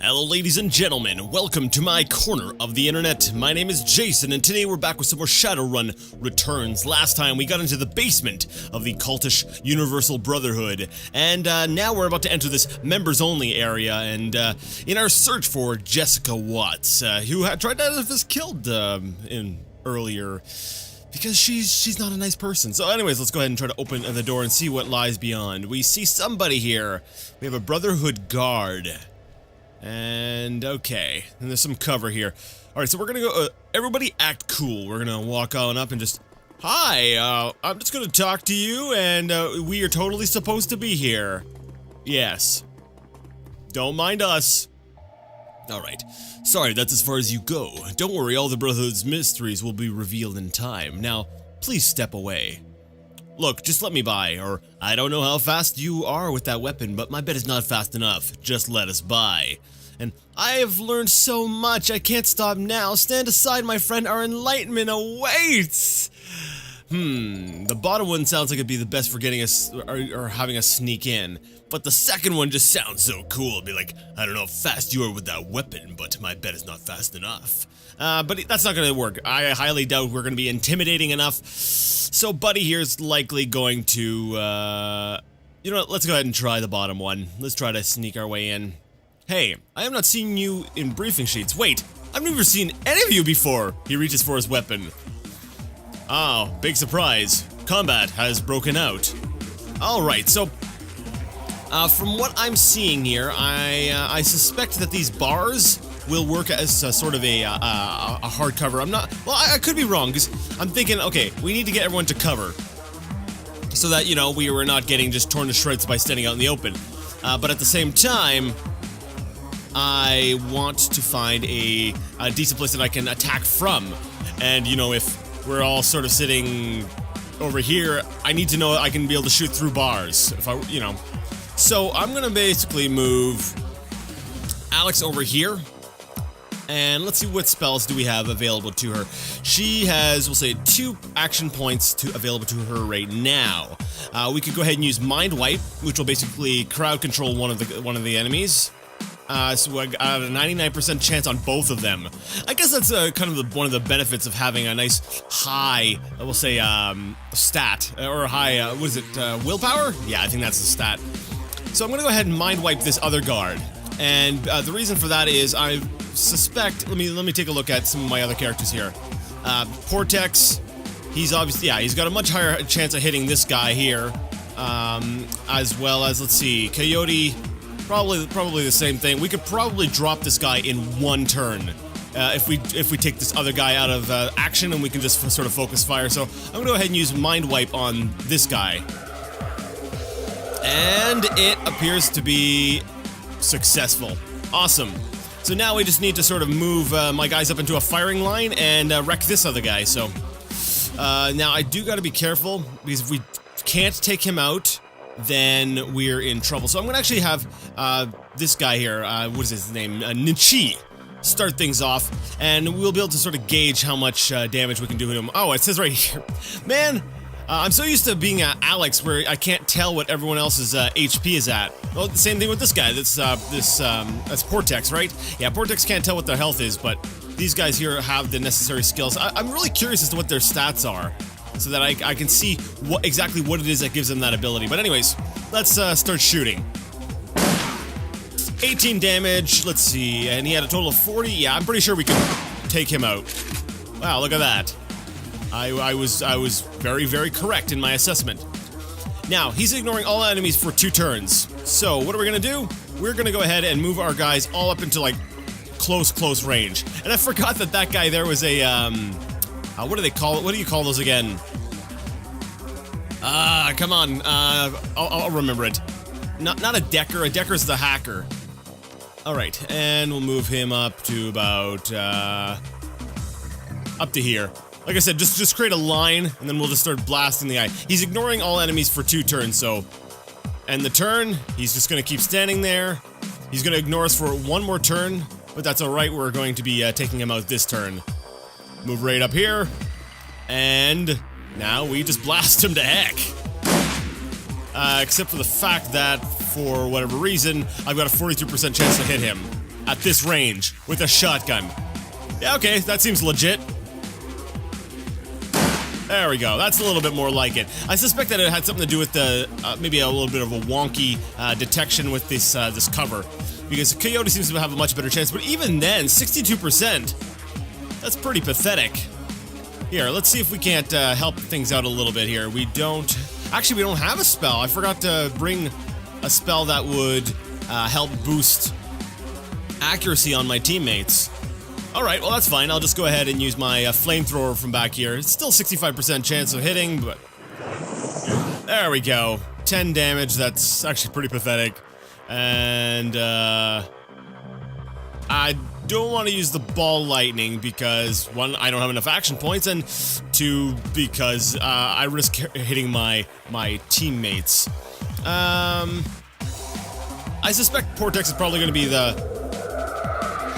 Hello ladies and gentlemen, welcome to my corner of the internet. My name is Jason and today we're back with some more Shadowrun Returns. Last time we got into the basement of the cultish Universal Brotherhood, and now we're about to enter this members only area, and in our search for Jessica Watts, who had tried to have us killed earlier. Because she's not a nice person. So anyways, let's go ahead and try to open the door and see what lies beyond. We see somebody here. We have a Brotherhood guard. And okay, and there's some cover here. Alright, so we're gonna go, everybody act cool. We're gonna walk on up and just, hi, I'm just gonna talk to you, and we are totally supposed to be here. Yes. Don't mind us. Alright, sorry, that's as far as you go. Don't worry, all the Brotherhood's mysteries will be revealed in time. Now, please step away. Look, just let me by, or I don't know how fast you are with that weapon, but my bet is not fast enough. Just let us by. And I have learned so much, I can't stop now. Stand aside, my friend, our enlightenment awaits! The bottom one sounds like it'd be the best for getting us, or having us sneak in. But the second one just sounds so cool. It'd be like, I don't know how fast you are with that weapon, but my bet is not fast enough. But that's not gonna work. I highly doubt we're gonna be intimidating enough. So Buddy here's likely going to, you know what, let's go ahead and try the bottom one. Let's try to sneak our way in. Hey, I have not seen you in briefing sheets. Wait, I've never seen any of you before. He reaches for his weapon. Oh, big surprise. Combat has broken out. Alright, so from what I'm seeing here, I suspect that these bars will work as sort of a hardcover. I'm not, well, I could be wrong, because I'm thinking, okay, we need to get everyone to cover, so that, you know, we were not getting just torn to shreds by standing out in the open. But at the same time, I want to find a decent place that I can attack from. And, you know, if we're all sort of sitting over here, I need to know I can be able to shoot through bars, if I, you know. So I'm gonna basically move Alex over here, and let's see what spells do we have available to her. She has, we'll say, 2 action points available to her right now. We could go ahead and use Mind Wipe, which will basically crowd control one of the enemies. So I got a 99% chance on both of them. I guess that's kind of one of the benefits of having a nice high, we'll say, stat, or high, what is it, willpower? Yeah, I think that's the stat. So I'm gonna go ahead and Mind Wipe this other guard. And the reason for that is I suspect, let me take a look at some of my other characters here. Portex, he's obviously, yeah, he's got a much higher chance of hitting this guy here. As well as, let's see, Coyote, probably the same thing. We could probably drop this guy in one turn. If we take this other guy out of action, and we can just sort of focus fire. So I'm gonna go ahead and use Mind Wipe on this guy. And it appears to be successful. Awesome. So now we just need to sort of move my guys up into a firing line and wreck this other guy. So now I do gotta be careful, because if we can't take him out, then we're in trouble. So I'm gonna actually have this guy here, what is his name, Nichi, start things off, and we'll be able to sort of gauge how much damage we can do to him. Oh, it says right here, man, I'm so used to being Alex, where I can't tell what everyone else's HP is at. Well, the same thing with this guy. That's Portex, right? Yeah, Portex can't tell what their health is, but these guys here have the necessary skills. I'm really curious as to what their stats are, so that I can see exactly what it is that gives them that ability. But anyways, let's start shooting. 18 damage, let's see, and he had a total of 40. Yeah, I'm pretty sure we can take him out. Wow, look at that. I was very, very correct in my assessment. Now, he's ignoring all enemies for 2 turns. So, what are we gonna do? We're gonna go ahead and move our guys all up into, like, close range. And I forgot that guy there was a, what do they call it? What do you call those again? Come on, I'll remember it. Not a Decker. A Decker's the hacker. Alright, and we'll move him up to about, up to here. Like I said, just create a line, and then we'll just start blasting the guy. He's ignoring all enemies for 2 turns, so... And the turn, he's just gonna keep standing there. He's gonna ignore us for 1 more turn, but that's alright, we're going to be taking him out this turn. Move right up here, and now we just blast him to heck. Except for the fact that, for whatever reason, I've got a 42% chance to hit him. at this range with a shotgun. Yeah, okay, that seems legit. There we go. That's a little bit more like it. I suspect that it had something to do with the maybe a little bit of a wonky detection with this this cover, because Coyote seems to have a much better chance. But even then, 62%. That's pretty pathetic. Here, let's see if we can't help things out a little bit here. We don't have a spell. I forgot to bring a spell that would help boost accuracy on my teammates. Alright, well that's fine. I'll just go ahead and use my flamethrower from back here. It's still 65% chance of hitting, but... There we go. 10 damage, that's actually pretty pathetic. And, I don't want to use the ball lightning because, one, I don't have enough action points, and two, because, I risk hitting my teammates. I suspect Portex is probably going to be the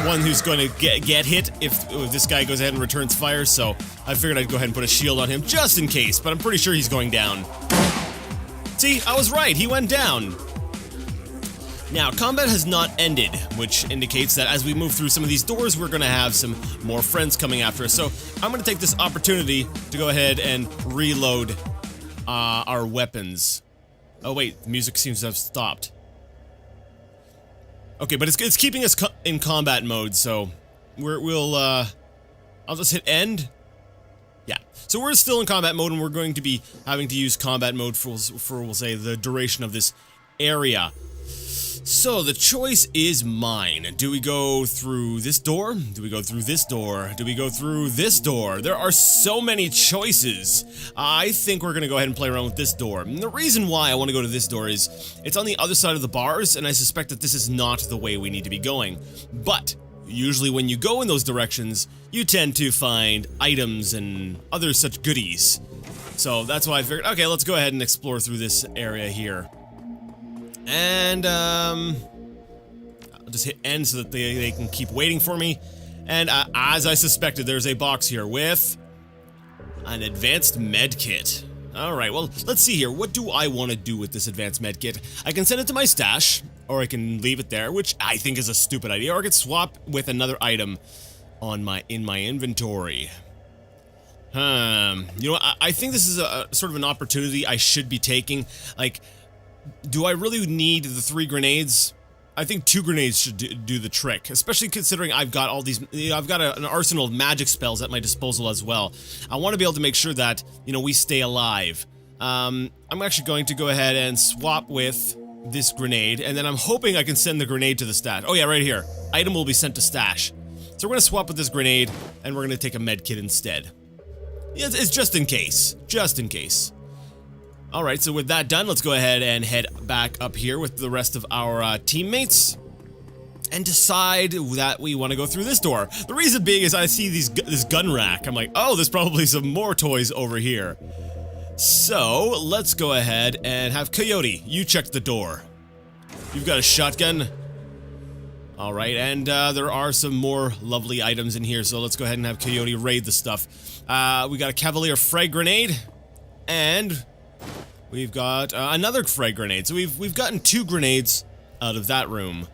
one who's going to get hit if this guy goes ahead and returns fire, so I figured I'd go ahead and put a shield on him just in case, but I'm pretty sure he's going down. See, I was right, he went down. Now, combat has not ended, which indicates that as we move through some of these doors, we're going to have some more friends coming after us, so I'm going to take this opportunity to go ahead and reload our weapons. Oh wait, the music seems to have stopped. Okay, but it's keeping us in combat mode, so I'll just hit end. Yeah, so we're still in combat mode, and we're going to be having to use combat mode for we'll say, the duration of this area. So, the choice is mine. Do we go through this door? Do we go through this door? Do we go through this door? There are so many choices. I think we're gonna go ahead and play around with this door. And the reason why I want to go to this door is, it's on the other side of the bars, and I suspect that this is not the way we need to be going. But, usually when you go in those directions, you tend to find items and other such goodies. So, that's why I figured, okay, let's go ahead and explore through this area here. And, I'll just hit end so that they can keep waiting for me. And, as I suspected, there's a box here with an advanced med kit. Alright, well, let's see here. What do I want to do with this advanced med kit? I can send it to my stash, or I can leave it there, which I think is a stupid idea, or I could swap with another item on in my inventory. You know, I think this is a sort of an opportunity I should be taking. Like, do I really need the 3 grenades? I think 2 grenades should do the trick, especially considering I've got all these, I've got an arsenal of magic spells at my disposal as well. I want to be able to make sure that, you know, we stay alive. I'm actually going to go ahead and swap with this grenade, and then I'm hoping I can send the grenade to the stash. Oh yeah, right here. Item will be sent to stash. So we're going to swap with this grenade, and we're going to take a med kit instead. Yeah, it's just in case. Just in case. Alright, so with that done, let's go ahead and head back up here with the rest of our teammates and decide that we want to go through this door. The reason being is I see this gun rack. I'm like, oh, there's probably some more toys over here. So, let's go ahead and have Coyote, you check the door. You've got a shotgun. Alright, and there are some more lovely items in here, so let's go ahead and have Coyote raid the stuff. We got a Cavalier frag grenade, and we've got another frag grenade. So we've gotten 2 grenades out of that room.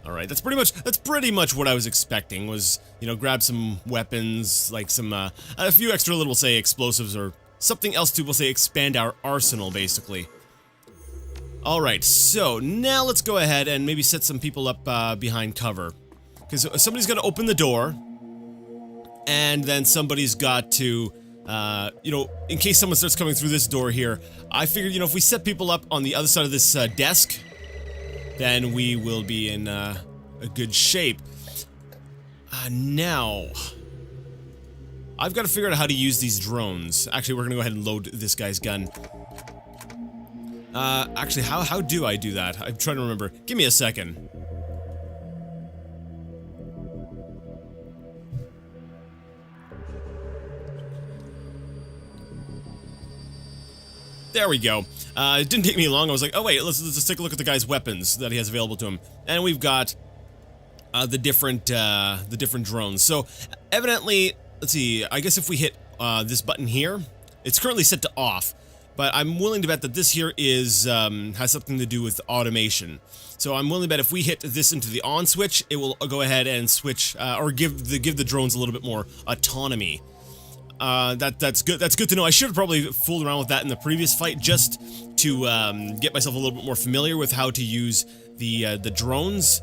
All right, that's pretty much what I was expecting. Was, you know, grab some weapons, like some a few extra little, say, explosives or something else to, we'll say, expand our arsenal, basically. All right, so now let's go ahead and maybe set some people up behind cover, because somebody's got to open the door, and then somebody's got to. You know, in case someone starts coming through this door here, I figured, you know, if we set people up on the other side of this desk, then we will be in a good shape. Now, I've got to figure out how to use these drones. Actually, we're going to go ahead and load this guy's gun. Actually, how do I do that? I'm trying to remember. Give me a second. There we go. It didn't take me long. I was like, oh wait, let's just take a look at the guy's weapons that he has available to him. And we've got the different drones. So evidently, let's see, I guess if we hit this button here, it's currently set to off. but I'm willing to bet that this here is has something to do with automation. So I'm willing to bet if we hit this into the on switch, it will go ahead and switch or give the drones a little bit more autonomy. That's good. That's good to know. I should have probably fooled around with that in the previous fight just to get myself a little bit more familiar with how to use the drones.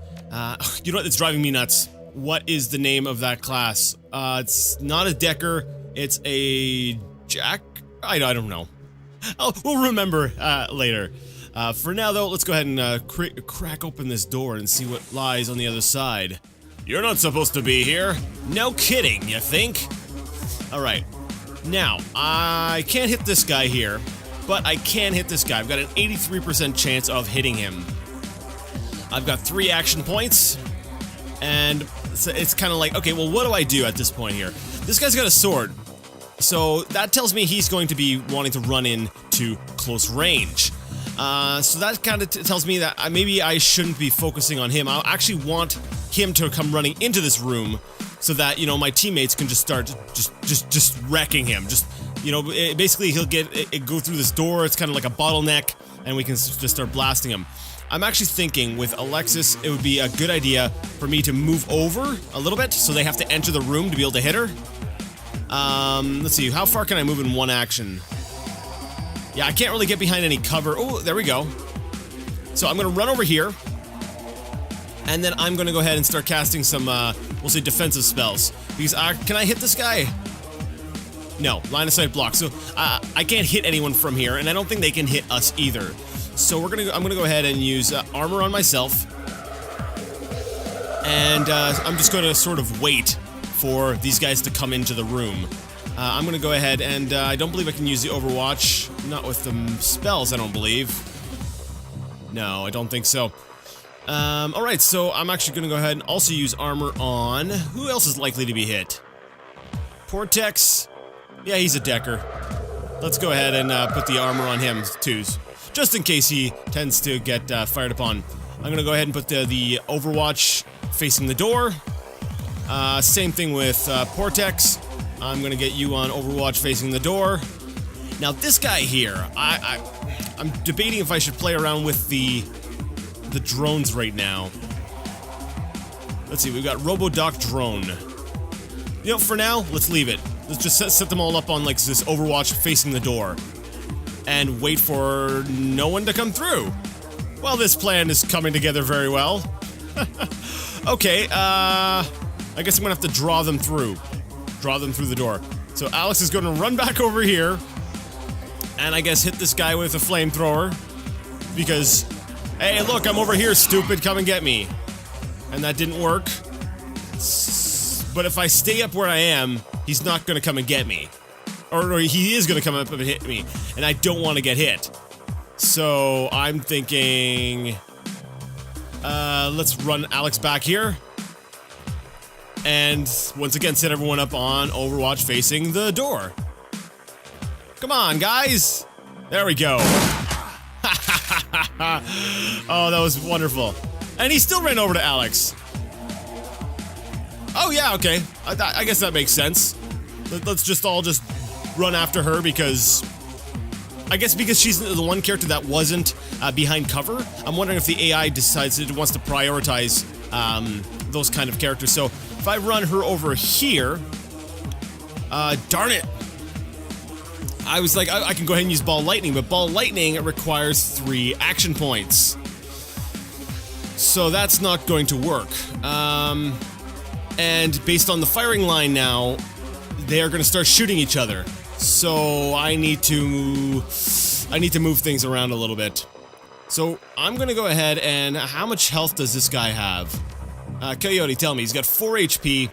You know what? It's driving me nuts. What is the name of that class? It's not a Decker. It's a Jack. I don't know. We'll remember later. For now, though, let's go ahead and crack open this door and see what lies on the other side. You're not supposed to be here. No kidding, you think? Alright. Now, I can't hit this guy here, but I can hit this guy. I've got an 83% chance of hitting him. I've got 3 action points, and it's kind of like, okay, well, what do I do at this point here? This guy's got a sword, so that tells me he's going to be wanting to run in to close range. So that kind of tells me that maybe I shouldn't be focusing on him. I actually want him to come running into this room so that, you know, my teammates can just start just wrecking him. Just, you know, basically he'll go through this door. It's kind of like a bottleneck, and we can just start blasting him. I'm actually thinking with Alexis, it would be a good idea for me to move over a little bit so they have to enter the room to be able to hit her. Let's see, how far can I move in one action? Yeah, I can't really get behind any cover. Oh, there we go. So I'm gonna run over here, and then I'm gonna go ahead and start casting some, we'll say defensive spells. Because, can I hit this guy? No, line of sight block. So, I can't hit anyone from here, and I don't think they can hit us either. So I'm gonna go ahead and use armor on myself, and I'm just gonna sort of wait for these guys to come into the room. I'm gonna go ahead and I don't believe I can use the Overwatch, not with the spells. I don't believe. No, I don't think so. All right, so I'm actually gonna go ahead and also use armor on who else is likely to be hit. Portex, yeah, he's a Decker. Let's go ahead and put the armor on him too. Just in case he tends to get fired upon. I'm gonna go ahead and put the Overwatch facing the door. Same thing with Portex. I'm gonna get you on Overwatch facing the door. Now this guy here, I'm debating if I should play around with the drones right now. Let's see, we've got RoboDoc drone. You know, for now, let's leave it. Let's just set them all up on like this Overwatch facing the door. And wait for no one to come through. Well, this plan is coming together very well. Okay, I guess I'm gonna have to draw them through. Draw them through the door. So Alex is gonna run back over here, and I guess hit this guy with a flamethrower. Because, hey, look, I'm over here, stupid, come and get me. And that didn't work. But if I stay up where I am, he's not gonna come and get me. Or he is gonna come up and hit me, and I don't want to get hit. So I'm thinking, let's run Alex back here, and once again set everyone up on Overwatch facing the door. Come on, guys! There we go. Oh, that was wonderful. And he still ran over to Alex. Oh yeah, okay. I guess that makes sense. Let's just all run after her because because she's the one character that wasn't behind cover. I'm wondering if the AI decides it wants to prioritize those kind of characters. So if I run her over here, darn it. I was like, I can go ahead and use Ball Lightning, but Ball Lightning requires 3 action points. So that's not going to work. And based on the firing line now, they are going to start shooting each other. So I need to move things around a little bit. So I'm going to go ahead and how much health does this guy have? Coyote, tell me. He's got 4 HP.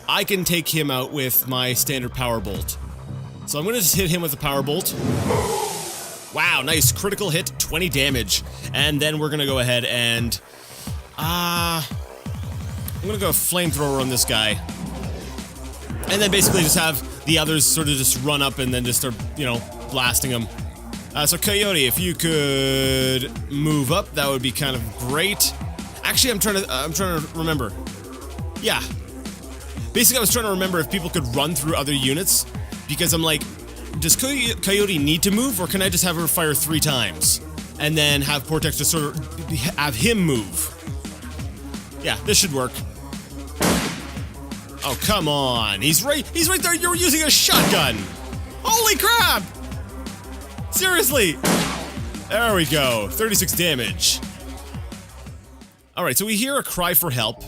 I can take him out with my standard Power Bolt. So I'm going to just hit him with the Power Bolt. Wow, nice. Critical hit, 20 damage. And then we're going to go ahead and... I'm going to go flamethrower on this guy. And then basically just have the others sort of just run up and then just start, you know, blasting them. So Coyote, if you could move up, that would be kind of great. Actually, I'm trying to remember. Yeah. Basically, I was trying to remember if people could run through other units, because I'm like, does Coyote need to move, or can I just have her fire 3 times? And then have Cortex just sort of have him move? Yeah, this should work. Oh, come on. He's right there. You're using a shotgun. Holy crap! Seriously. There we go. 36 damage. Alright, so we hear a cry for help.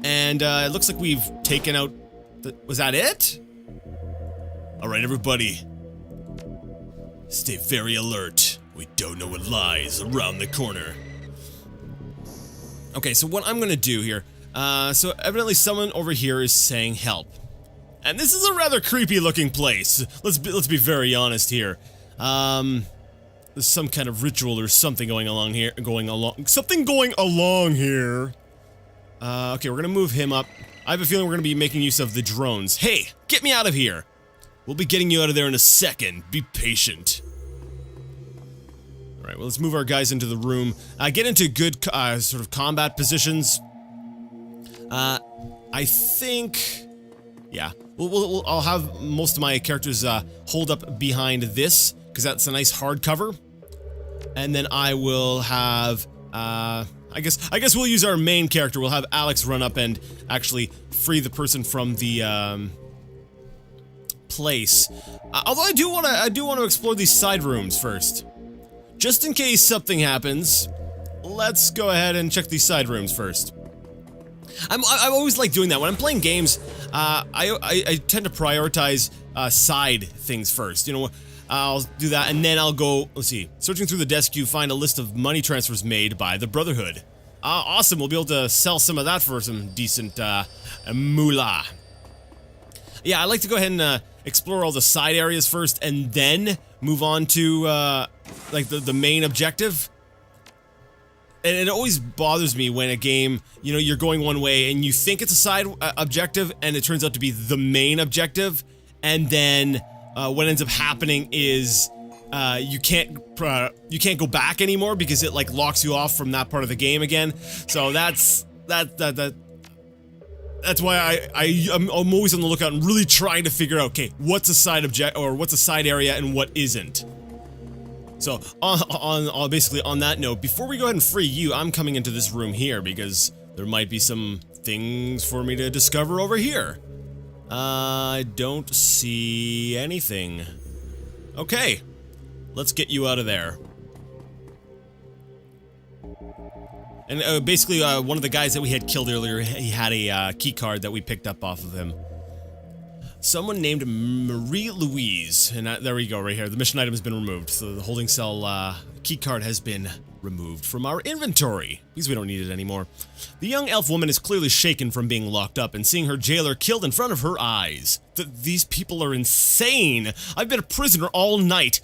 And it looks like we've taken out was that it? Alright, everybody. Stay very alert. We don't know what lies around the corner. Okay, so what I'm gonna do here, so evidently someone over here is saying help. And this is a rather creepy looking place. Let's be very honest here. There's some kind of ritual or something going along here, something going along here. Okay, we're gonna move him up. I have a feeling we're gonna be making use of the drones. Hey, get me out of here! We'll be getting you out of there in a second. Be patient. Alright, well, let's move our guys into the room. Get into good, sort of combat positions. I think... Yeah, I'll have most of my characters, hold up behind this, because that's a nice hard cover. And then I will have, I guess we'll use our main character. We'll have Alex run up and actually free the person from the, place. Although I do want to explore these side rooms first. Just in case something happens, let's go ahead and check these side rooms first. I always like doing that. When I'm playing games, I tend to prioritize, side things first. You know, I'll do that, and then I'll go, let's see, searching through the desk, you find a list of money transfers made by the Brotherhood. Awesome, we'll be able to sell some of that for some decent, moolah. Yeah, I like to go ahead and, explore all the side areas first, and then move on to, like, the main objective. And it always bothers me when a game, you know, you're going one way, and you think it's a side objective, and it turns out to be the main objective, and then, what ends up happening is, you can't go back anymore because it, like, locks you off from that part of the game again. So that's why I'm always on the lookout and really trying to figure out, okay, what's a side object, or what's a side area and what isn't. So, basically on that note, before we go ahead and free you, I'm coming into this room here because there might be some things for me to discover over here. I don't see anything. Okay, let's get you out of there. And basically, one of the guys that we had killed earlier, he had a key card that we picked up off of him. Someone named Marie Louise, and there we go, right here. The mission item has been removed, so the holding cell key card has been removed from our inventory, because we don't need it anymore. The young elf woman is clearly shaken from being locked up and seeing her jailer killed in front of her eyes. These people are insane! I've been a prisoner all night,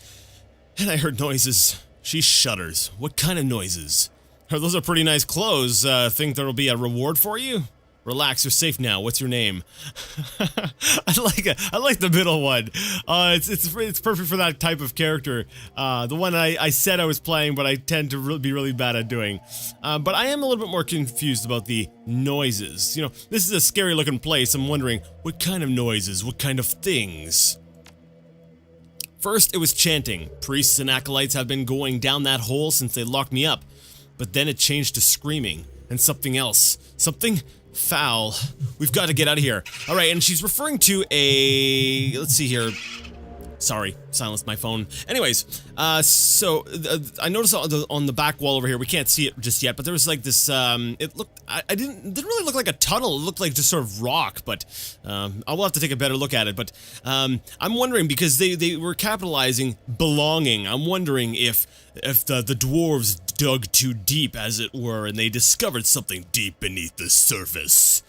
and I heard noises. She shudders. What kind of noises? Those are pretty nice clothes. Think there'll be a reward for you? Relax, you're safe now. What's your name? I like the middle one. It's perfect for that type of character. The one I said I was playing, but I tend to be really bad at doing. But I am a little bit more confused about the noises. You know, this is a scary looking place. I'm wondering, what kind of noises? What kind of things? First, it was chanting. Priests and acolytes have been going down that hole since they locked me up. But then it changed to screaming. And something else. Something foul. We've got to get out of here. Alright, and she's referring to a... Let's see here. Sorry, silenced my phone. Anyways, so I noticed on the back wall over here, we can't see it just yet, but there was like this, it looked, it didn't really look like a tunnel, it looked like just sort of rock, but, I will have to take a better look at it, but, I'm wondering, because they were capitalizing belonging, I'm wondering if the dwarves dug too deep, as it were, and they discovered something deep beneath the surface.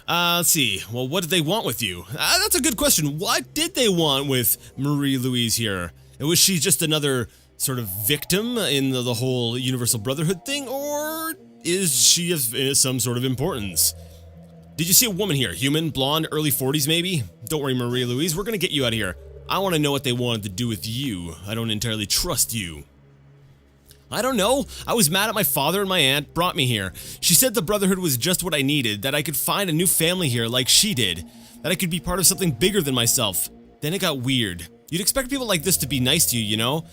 Let's see. Well, what did they want with you? That's a good question. What did they want with Marie Louise here? Was she just another sort of victim in the whole Universal Brotherhood thing, or is she of some sort of importance? Did you see a woman here? Human, blonde, early 40s maybe? Don't worry, Marie Louise. We're gonna get you out of here. I want to know what they wanted to do with you. I don't entirely trust you. I don't know. I was mad at my father and my aunt brought me here. She said the Brotherhood was just what I needed, that I could find a new family here like she did, that I could be part of something bigger than myself. Then it got weird. You'd expect people like this to be nice to you, you know?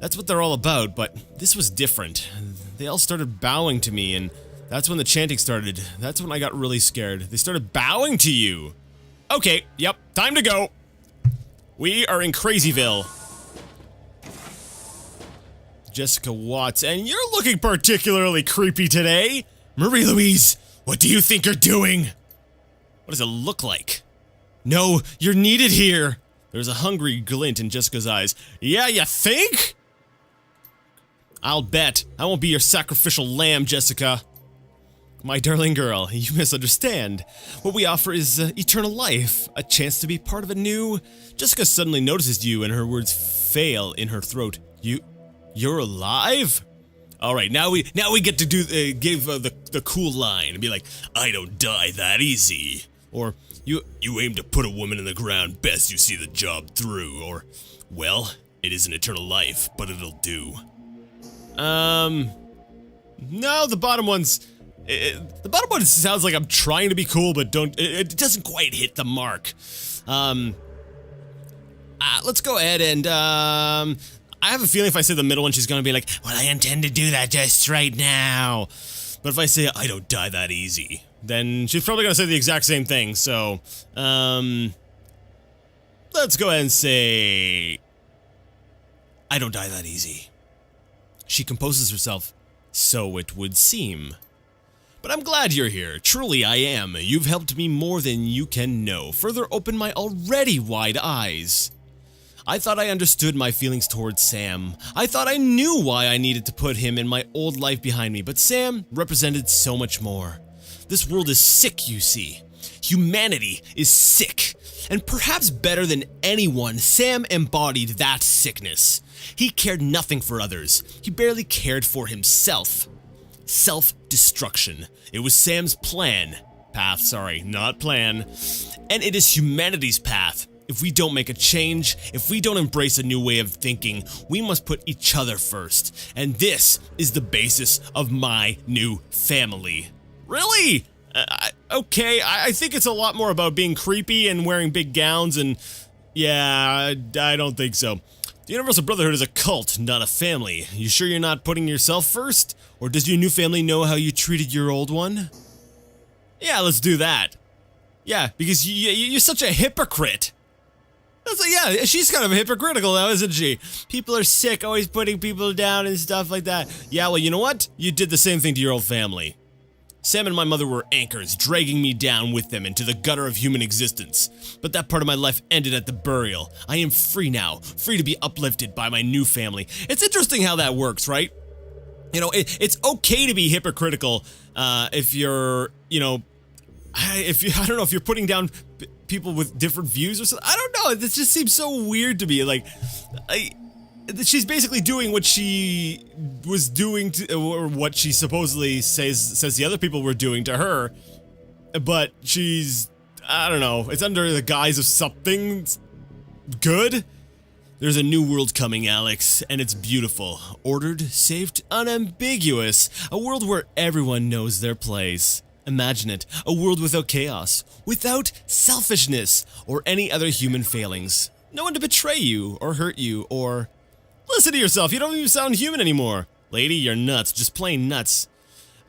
That's what they're all about, but this was different. They all started bowing to me, and that's when the chanting started. That's when I got really scared. They started bowing to you. Okay, yep, time to go. We are in Crazyville. Jessica Watts, and you're looking particularly creepy today. Marie-Louise, what do you think you're doing? What does it look like? No, you're needed here. There's a hungry glint in Jessica's eyes. Yeah, you think? I'll bet. I won't be your sacrificial lamb, Jessica. My darling girl, you misunderstand. What we offer is eternal life, a chance to be part of a new... Jessica suddenly notices you and her words fail in her throat. You're alive? Alright, now we get to do give the cool line and be like, I don't die that easy. Or, you aim to put a woman in the ground, best you see the job through. Or, well, it is an eternal life, but it'll do. No, the bottom one's... the bottom one sounds like I'm trying to be cool, but it doesn't quite hit the mark. Let's go ahead and, I have a feeling if I say the middle one, she's gonna be like, well, I intend to do that just right now. But if I say, I don't die that easy, then she's probably gonna say the exact same thing, so, let's go ahead and say, I don't die that easy. She composes herself, so it would seem. But I'm glad you're here. Truly I am. You've helped me more than you can know. Further opened my already wide eyes. I thought I understood my feelings towards Sam. I thought I knew why I needed to put him and my old life behind me, but Sam represented so much more. This world is sick, you see. Humanity is sick. And perhaps better than anyone, Sam embodied that sickness. He cared nothing for others. He barely cared for himself. Self-destruction. It was Sam's plan. Path, sorry, not plan. And it is humanity's path. If we don't make a change, if we don't embrace a new way of thinking, we must put each other first. And this is the basis of my new family. Really? Okay, I think it's a lot more about being creepy and wearing big gowns and... Yeah, I don't think so. The Universal Brotherhood is a cult, not a family. You sure you're not putting yourself first? Or does your new family know how you treated your old one? Yeah, let's do that. Yeah, because you're such a hypocrite. Yeah, she's kind of hypocritical now, isn't she? People are sick, always putting people down and stuff like that. Yeah, well, you know what? You did the same thing to your old family. Sam and my mother were anchors, dragging me down with them into the gutter of human existence. But that part of my life ended at the burial. I am free now, free to be uplifted by my new family. It's interesting how that works, right? You know, it's okay to be hypocritical if you're, you know, I don't know, if you're putting down people with different views or something. I don't know, this just seems so weird to me. Like, she's basically doing what she was doing to, or what she supposedly says the other people were doing to her, but she's, I don't know, it's under the guise of something good. There's a new world coming, Alex, and it's beautiful. Ordered, safe, unambiguous. A world where everyone knows their place. Imagine it, a world without chaos, without selfishness, or any other human failings. No one to betray you, or hurt you, or... Listen to yourself, you don't even sound human anymore. Lady, you're nuts, just plain nuts.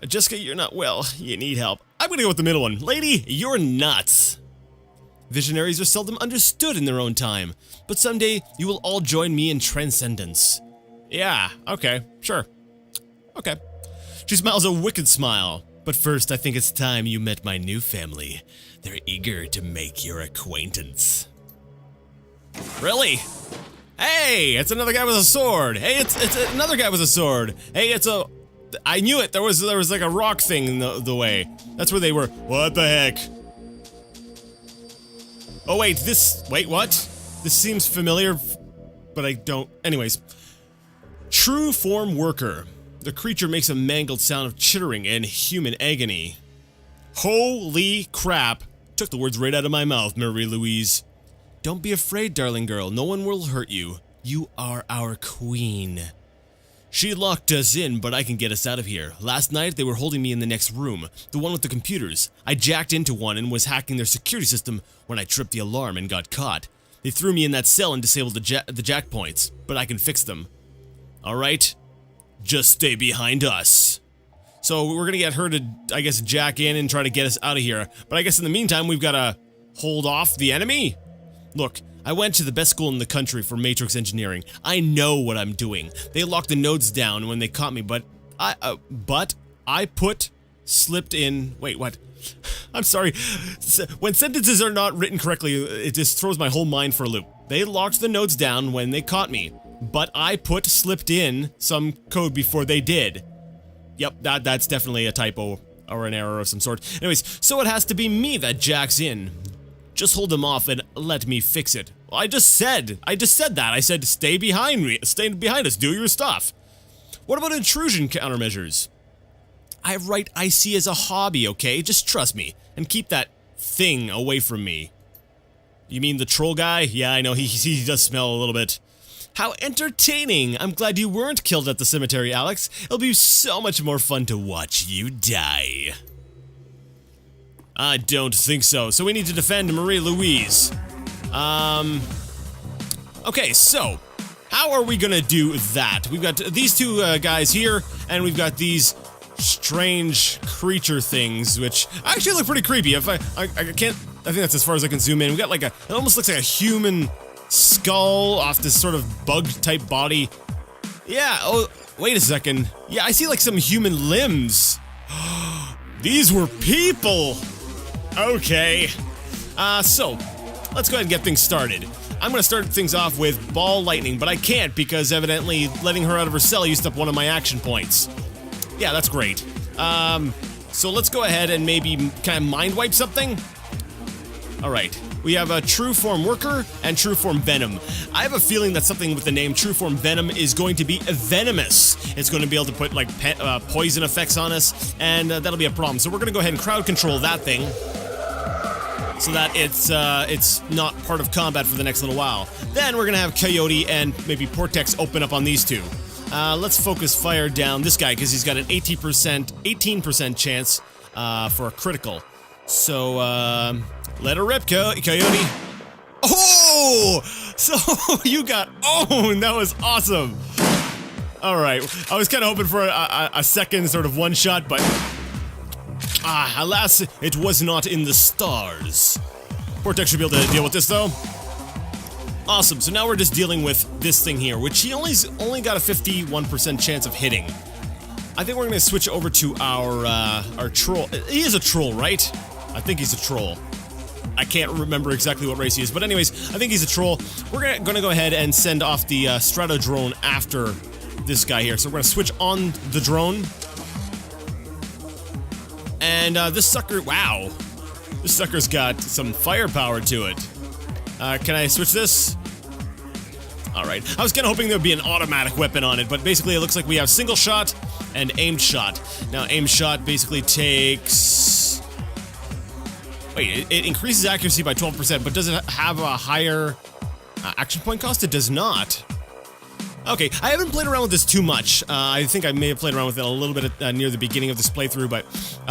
Jessica, you're not well, you need help. I'm gonna go with the middle one. Lady, you're nuts. Visionaries are seldom understood in their own time, but someday you will all join me in transcendence. Yeah, okay, sure. Okay. She smiles a wicked smile. But first, I think it's time you met my new family. They're eager to make your acquaintance. Really? Hey, it's another guy with a sword. Hey, it's another guy with a sword. Hey, it's a... I knew it. There was like a rock thing in the way. That's where they were. What the heck? Oh, wait, wait, what? This seems familiar, but I don't... Anyways. True form worker. The creature makes a mangled sound of chittering and human agony. Holy crap! Took the words right out of my mouth, Marie-Louise. Don't be afraid, darling girl. No one will hurt you. You are our queen. She locked us in, but I can get us out of here. Last night, they were holding me in the next room, the one with the computers. I jacked into one and was hacking their security system when I tripped the alarm and got caught. They threw me in that cell and disabled the jack points, but I can fix them. Alright? Just stay behind us. So we're gonna get her to, I guess, jack in and try to get us out of here. But I guess in the meantime, we've gotta hold off the enemy? Look, I went to the best school in the country for matrix engineering. I know what I'm doing. They locked the nodes down when they caught me, but I slipped in, wait, what? I'm sorry. When sentences are not written correctly, it just throws my whole mind for a loop. They locked the nodes down when they caught me, but I slipped in some code before they did. Yep, that's definitely a typo or an error of some sort. Anyways, so it has to be me that jacks in. Just hold them off and let me fix it. Well, I just said that. I said stay behind me, stay behind us, do your stuff. What about intrusion countermeasures? I write IC as a hobby, okay? Just trust me and keep that thing away from me. You mean the troll guy? Yeah, I know, he does smell a little bit. How entertaining! I'm glad you weren't killed at the cemetery, Alex. It'll be so much more fun to watch you die. I don't think so. So we need to defend Marie-Louise. Okay, so how are we gonna do that? We've got these two guys here, and we've got these strange creature things, which actually look pretty creepy. If I think that's as far as I can zoom in. We got like it almost looks like a human skull off this sort of bug-type body. Yeah, oh, wait a second. Yeah, I see like some human limbs. These were people! Okay. So, let's go ahead and get things started. I'm gonna start things off with ball lightning, but I can't because evidently letting her out of her cell used up one of my action points. Yeah, that's great. So let's go ahead and maybe, can I mind wipe something? Alright, we have a True Form Worker and True Form Venom. I have a feeling that something with the name True Form Venom is going to be venomous. It's going to be able to put like poison effects on us, and that'll be a problem. So we're going to go ahead and crowd control that thing, so that it's not part of combat for the next little while. Then we're going to have Coyote and maybe Portex open up on these two. Let's focus fire down this guy because he's got an 18% chance for a critical. So, let her rip, Coyote. Oh! So, you got owned! That was awesome! Alright, I was kind of hoping for a second sort of one-shot, but... alas, it was not in the stars. Vortex should be able to deal with this, though. Awesome, so now we're just dealing with this thing here, which he only got a 51% chance of hitting. I think we're gonna switch over to our troll. He is a troll, right? I think he's a troll. I can't remember exactly what race he is, but anyways, I think he's a troll. We're gonna go ahead and send off the Strato drone after this guy here. So we're gonna switch on the drone. And this sucker, wow. This sucker's got some firepower to it. Can I switch this? Alright, I was kinda hoping there would be an automatic weapon on it, but basically it looks like we have single shot and aimed shot. Now aimed shot basically takes... Wait, it increases accuracy by 12%, but does it have a higher action point cost? It does not. Okay, I haven't played around with this too much. I think I may have played around with it a little bit near the beginning of this playthrough, but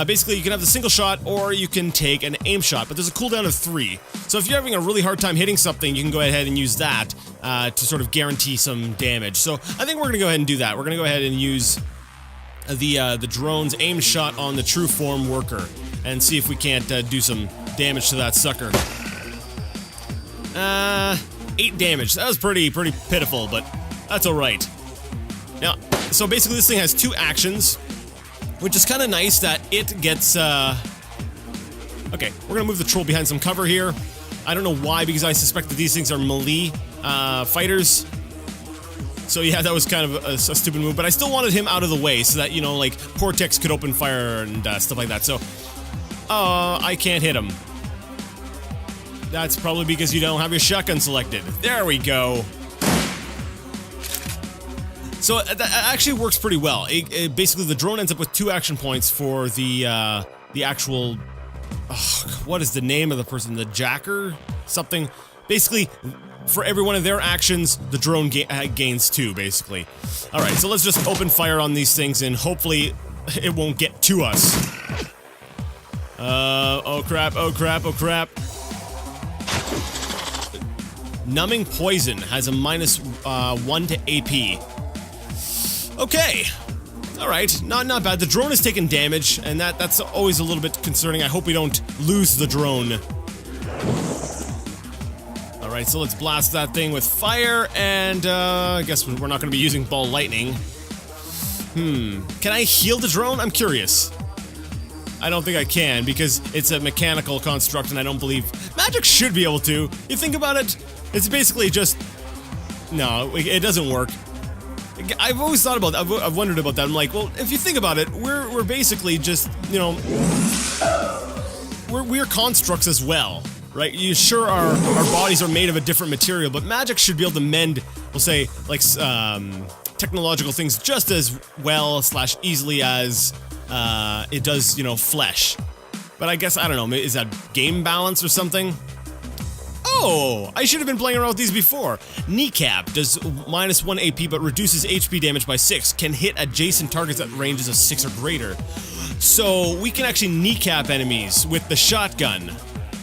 basically you can have the single shot or you can take an aim shot, but there's a cooldown of 3. So if you're having a really hard time hitting something, you can go ahead and use that to sort of guarantee some damage. So I think we're gonna go ahead and do that. We're gonna go ahead and use the drone's aim shot on the True Form Worker and see if we can't do some damage to that sucker. 8 damage. That was pretty pitiful, but that's alright. Now, so basically this thing has 2 actions, which is kind of nice that it gets, Okay, we're gonna move the troll behind some cover here. I don't know why, because I suspect that these things are melee fighters. So yeah, that was kind of a stupid move, but I still wanted him out of the way so that, you know, like, Portex could open fire and stuff like that, so... I can't hit him. That's probably because you don't have your shotgun selected. There we go. So that actually works pretty well. Basically, the drone ends up with 2 action points for the actual... what is the name of the person? The jacker? Something? Basically... For every one of their actions, the drone gains 2, basically. Alright, so let's just open fire on these things and hopefully it won't get to us. Oh crap, oh crap, oh crap. Numbing Poison has a minus 1 to AP. Okay. Alright, not bad. The drone is taking damage, and that's always a little bit concerning. I hope we don't lose the drone. Alright, so let's blast that thing with fire, and I guess we're not going to be using ball lightning. Can I heal the drone? I'm curious. I don't think I can, because it's a mechanical construct, and I don't believe... Magic should be able to. You think about it, it's basically just... No, it doesn't work. I've always thought about that. I've wondered about that. I'm like, well, if you think about it, we're basically just, you know... We're constructs as well, right? You sure our bodies are made of a different material, but magic should be able to mend, we'll say, like, technological things just as well / easily as it does, you know, flesh. But I guess, I don't know, is that game balance or something? Oh, I should have been playing around with these before. Kneecap does minus 1 AP but reduces HP damage by 6. Can hit adjacent targets at ranges of 6 or greater. So we can actually kneecap enemies with the shotgun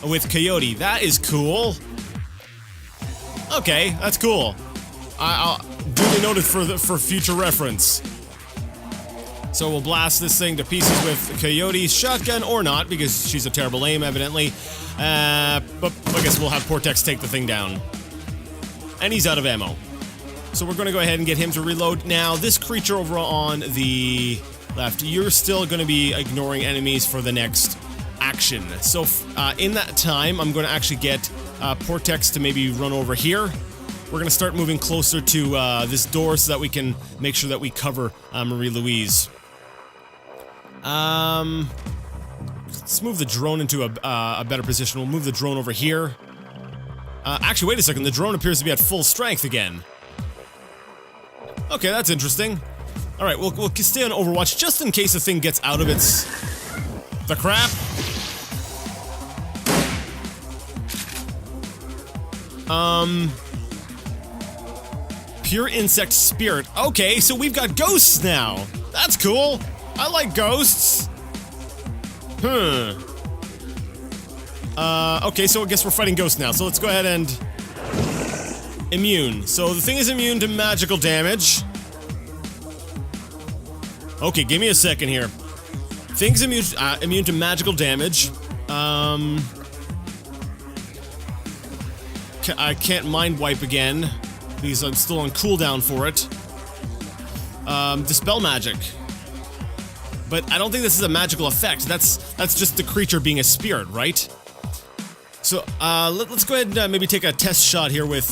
with Coyote. That is cool. Okay, that's cool. I'll duly noted for future reference. So we'll blast this thing to pieces with Coyote's shotgun, or not, because she's a terrible aim, evidently. But I guess we'll have Portex take the thing down. And he's out of ammo. So we're going to go ahead and get him to reload. Now, this creature over on the left, you're still going to be ignoring enemies for the next action. So in that time, I'm going to actually get Portex to maybe run over here. We're going to start moving closer to this door so that we can make sure that we cover Marie-Louise. Let's move the drone into a better position. We'll move the drone over here. Actually, wait a second. The drone appears to be at full strength again. Okay, that's interesting. Alright, we'll stay on Overwatch just in case the thing gets out of its... the crap. Pure Insect Spirit. Okay, so we've got ghosts now. That's cool. I like ghosts. Okay, so I guess we're fighting ghosts now. So let's go ahead and... Immune. So the thing is immune to magical damage. Okay, give me a second here. Thing's immune to magical damage. I can't mind wipe again, because I'm still on cooldown for it. Dispel magic. But I don't think this is a magical effect. That's just the creature being a spirit, right? So, let's go ahead and maybe take a test shot here with,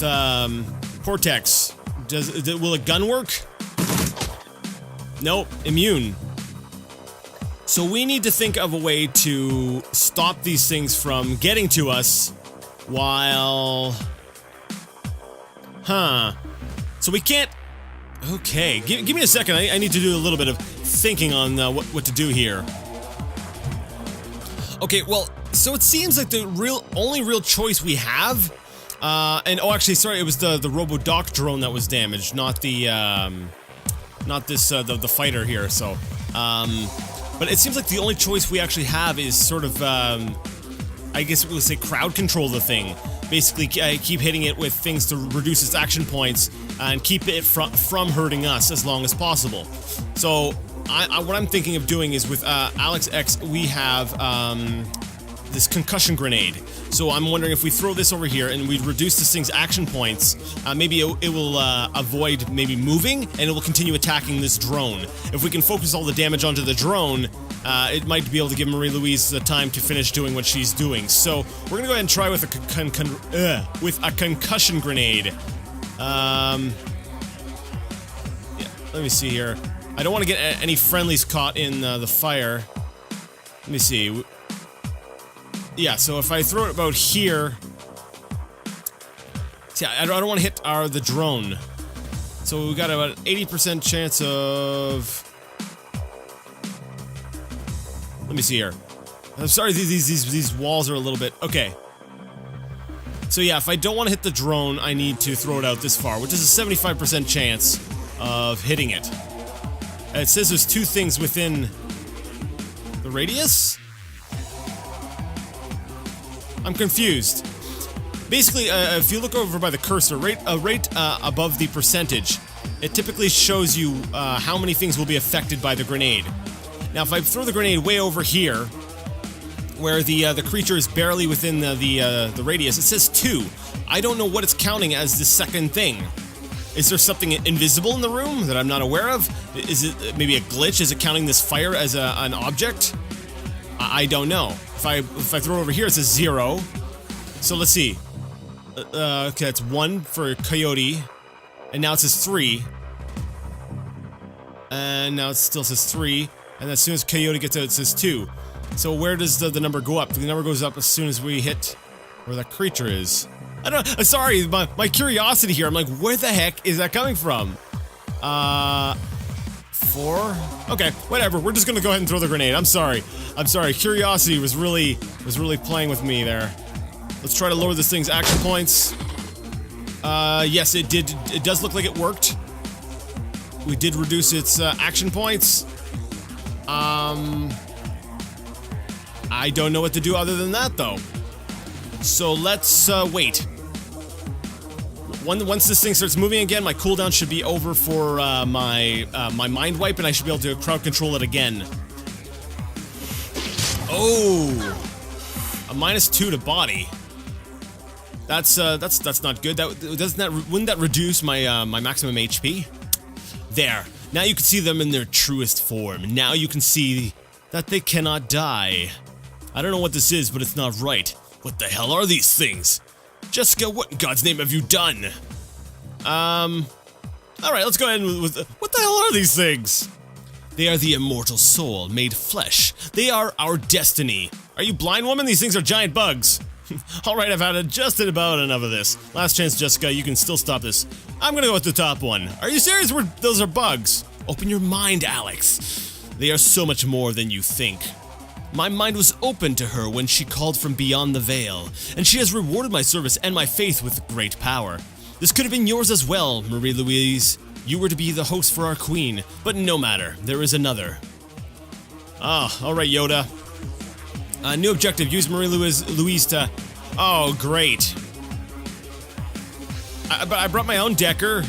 Portex. Will a gun work? Nope, immune. So we need to think of a way to stop these things from getting to us while... So we can't... Okay, give me a second. I need to do a little bit of thinking on what to do here. Okay, well, so it seems like the only real choice we have... and oh, actually, sorry, it was the Robo-Doc drone that was damaged, not the, not this, the fighter here, so... but it seems like the only choice we actually have is sort of, I guess we'll say crowd control the thing. Basically, keep hitting it with things to reduce its action points and keep it from hurting us as long as possible. So, what I'm thinking of doing is with Alex X, we have this concussion grenade. So I'm wondering if we throw this over here and we reduce this thing's action points, maybe it will avoid maybe moving, and it will continue attacking this drone. If we can focus all the damage onto the drone, it might be able to give Marie-Louise the time to finish doing what she's doing. So we're gonna go ahead and try with a concussion grenade. Yeah, let me see here. I don't want to get any friendlies caught in the fire. Let me see. Yeah, so if I throw it about here... See, I don't want to hit the drone. So we've got about an 80% chance of... Let me see here. I'm sorry, these walls are a little bit... Okay. So yeah, if I don't want to hit the drone, I need to throw it out this far, which is a 75% chance of hitting it. It says there's 2 things within the radius? I'm confused. Basically, if you look over by the cursor, right above the percentage, it typically shows you how many things will be affected by the grenade. Now, if I throw the grenade way over here, where the creature is barely within the radius, it says 2. I don't know what it's counting as the second thing. Is there something invisible in the room that I'm not aware of? Is it maybe a glitch? Is it counting this fire as an object? I don't know. If I throw it over here, it says 0. So let's see. Okay, it's 1 for Coyote, and now it says 3. And now it still says 3. And as soon as Coyote gets out, it says 2. So where does the number go up? The number goes up as soon as we hit where that creature is. I don't know. Sorry, my curiosity here. I'm like, where the heck is that coming from? 4? Okay, whatever. We're just gonna go ahead and throw the grenade. I'm sorry. Curiosity was really playing with me there. Let's try to lower this thing's action points. Yes, it did. It does look like it worked. We did reduce its action points. I don't know what to do other than that, though. So let's wait. Once this thing starts moving again, my cooldown should be over for my mind wipe, and I should be able to crowd control it again. Oh, a -2 to body. That's not good. Wouldn't that reduce my my maximum HP? There. Now you can see them in their truest form. Now you can see that they cannot die. I don't know what this is, but it's not right. What the hell are these things? Jessica, what in God's name have you done? Alright, let's go ahead with what the hell are these things? They are the immortal soul made flesh. They are our destiny. Are you blind, woman? These things are giant bugs. Alright, I've had just about enough of this. Last chance, Jessica, you can still stop this. I'm gonna go with the top one. Are you serious? Those are bugs. Open your mind, Alex. They are so much more than you think. My mind was open to her when she called from beyond the veil, and she has rewarded my service and my faith with great power. This could have been yours as well, Marie-Louise. You were to be the host for our queen, but no matter, there is another. Ah, alright, Yoda. New objective, use Marie-Louise to... Oh, great. But I brought my own Decker,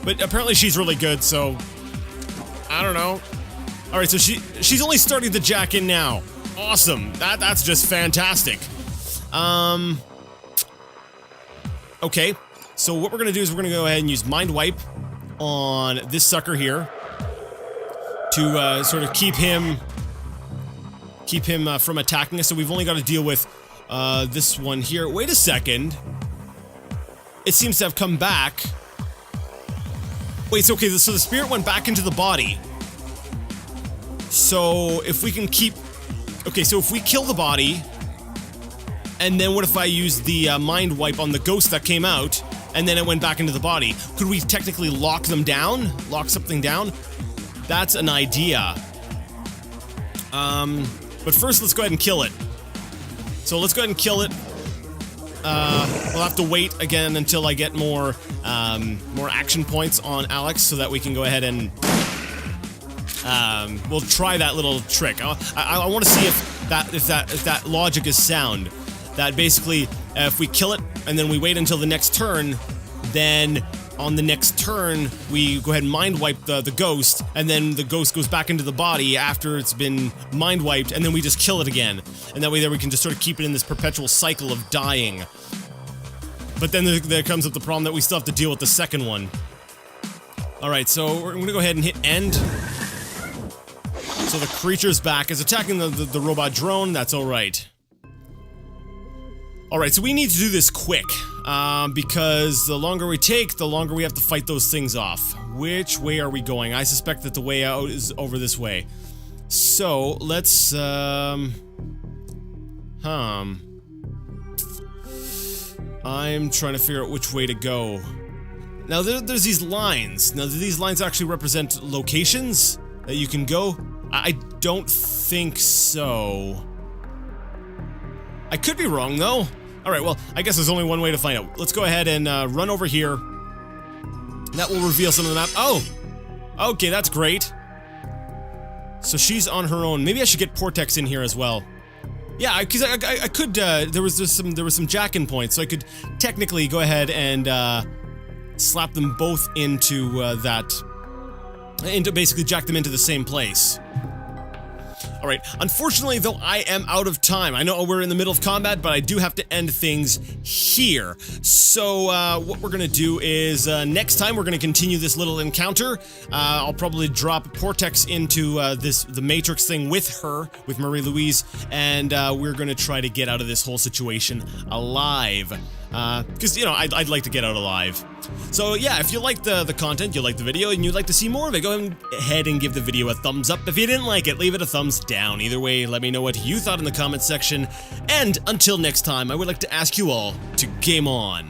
but apparently she's really good, so... I don't know. Alright, so she's only starting to jack in now. Awesome. That's just fantastic. Okay. So what we're gonna do is we're gonna go ahead and use Mind Wipe on this sucker here to sort of keep him from attacking us. So we've only got to deal with this one here. Wait a second. It seems to have come back. Wait, so okay, so the spirit went back into the body. So if we can keep... Okay, so if we kill the body, and then what if I use the mind wipe on the ghost that came out, and then it went back into the body? Could we technically lock them down? Lock something down? That's an idea. But first, let's go ahead and kill it. So let's go ahead and kill it. We'll have to wait again until I get more action points on Alex, so that we can go ahead and we'll try that little trick. I want to see if that logic is sound. That basically, if we kill it and then we wait until the next turn, then on the next turn we go ahead and mind wipe the ghost, and then the ghost goes back into the body after it's been mind wiped, and then we just kill it again. And that way there we can just sort of keep it in this perpetual cycle of dying. But then there comes up the problem that we still have to deal with the second one. Alright, so we're gonna go ahead and hit end. So the creature's back. It's attacking the robot drone. That's alright. Alright, so we need to do this quick. Because the longer we take, the longer we have to fight those things off. Which way are we going? I suspect that the way out is over this way. So, let's, I'm trying to figure out which way to go. Now, there's these lines. Now, do these lines actually represent locations that you can go? I don't think so. I could be wrong, though. Alright, well, I guess there's only one way to find out. Let's go ahead and run over here. That will reveal some of the map. Oh! Okay, that's great. So she's on her own. Maybe I should get Portex in here as well. Yeah, because I could, there was some jack-in points, so I could technically go ahead and, slap them both into, basically jack them into the same place. Alright, unfortunately though, I am out of time. I know we're in the middle of combat, but I do have to end things here. So, what we're gonna do is, next time we're gonna continue this little encounter. I'll probably drop Portex into, the Matrix thing with her, with Marie-Louise, and, we're gonna try to get out of this whole situation alive. Because, you know, I'd like to get out alive. So yeah, if you liked the content, you liked the video, and you'd like to see more of it, go ahead and give the video a thumbs up. If you didn't like it, leave it a thumbs down. Either way, let me know what you thought in the comments section. And until next time, I would like to ask you all to game on.